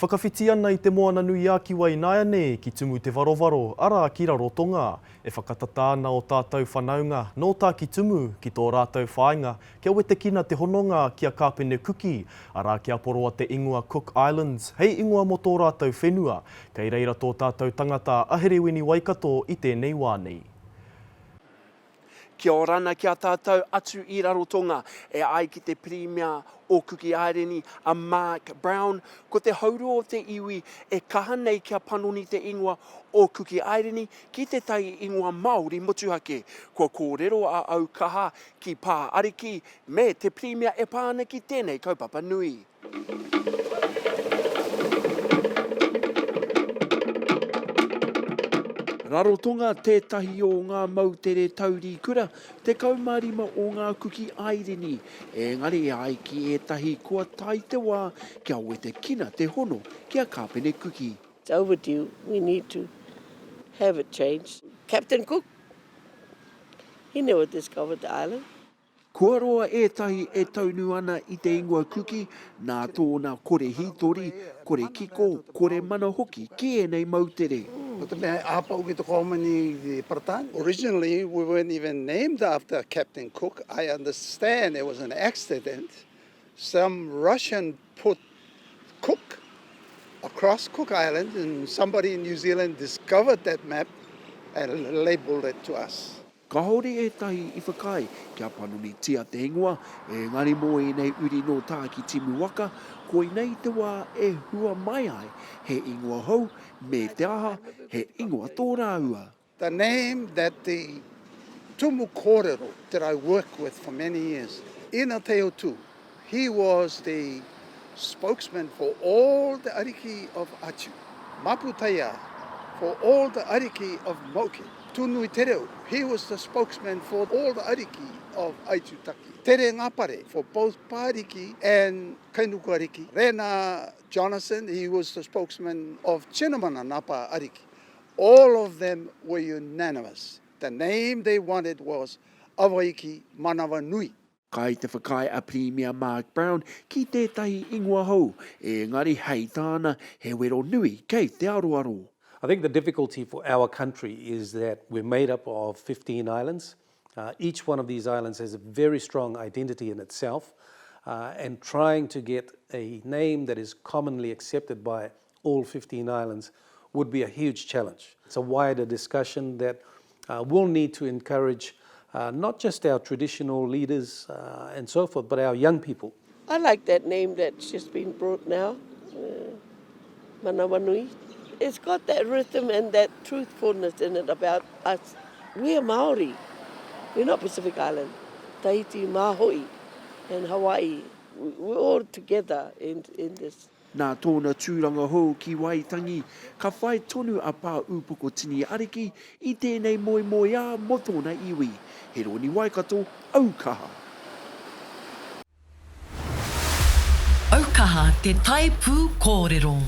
Whakawhiti ana I te moana nui a ki Wainaene ki tumu te varovaro, ara ki rarotonga, e whakatata ana o tātou whanaunga, nō tā ki tumu ki tō rātou whāinga, kia wete kina te hononga kia kāpene kuki, ara kia poroa te ingoa Cook Islands, hei ingoa mo tō rātou whenua, kei reira tō tātou tangata a Herewini Waikato I tēnei wā nei. Kia orana kia tātou atu I rarotonga e ai ki te Premier o Kuki Aireni a Mark Brown. Ko te hauro o te iwi e kaha nei kia panoni te ingoa o Kuki Aireni ki te tai ingoa Māori motuhake. Kua kōrero a Aukaha ki pā ariki me te Premier e pāna ki tēnei kaupapa nui. Rarotonga tētahi o ngā mautere tauri kura, te kaumarima o ngā Kuki Aireni, engari ai ki etahi kua tai te wā kia wete kina te hono kia kāpene kuki. It's overdue. We need to have it changed. Captain Cook, he never discovered the island. Kua roa etahi e taunu ana I te ingoa kuki, nā tōna kore hitori, kore kiko, kore mana hoki ki enei mautere. Originally, we weren't even named after Captain Cook. I understand it was an accident. Some Russian put Cook across Cook Island, and somebody in New Zealand discovered that map and labelled it to us. Ka hore etahi I whakai, kia panoni tia te ingoa, e ngari mo I nei uri no tā ki timu waka, ko I nei te wā e hua mai ai, he ingoa hou, me te aha, he ingoa tō rāua. The name that the tumu kōrero that I worked with for many years, Ina Teo Tu, he was the spokesman for all the ariki of Atu, Maputaya, for all the ariki of Moki. Tunui Tereu, he was the spokesman for all the ariki of Aitutaki. Tere Ngapare, for both Pāriki and Kainuku ariki. Rena Jonathan, he was the spokesman of Chinamana Napa ariki. All of them were unanimous. The name they wanted was Awaiki Manawa Nui. Kai te whakai a Premier Mark Brown ki tētahi ingoa hou, e ngari hei tāna he wero nui kei te aroaro. I think the difficulty for our country is that we're made up of 15 islands. Each one of these islands has a very strong identity in itself, and trying to get a name that is commonly accepted by all 15 islands would be a huge challenge. It's a wider discussion that will need to encourage not just our traditional leaders and so forth, but our young people. I like that name that's just been brought now, Manawanui. It's got that rhythm and that truthfulness in it about us. We're Māori. We're not Pacific Island. Tahiti, Māhoi and Hawaii. We're all together in this. Nā tōna tūranga hou ki Waitangi, ka whai tonu a pā upoko tini ariki I tēnei moi moi a mo tōna iwi. Herewini Waikato, Aukaha. Aukaha te taipū kōrero.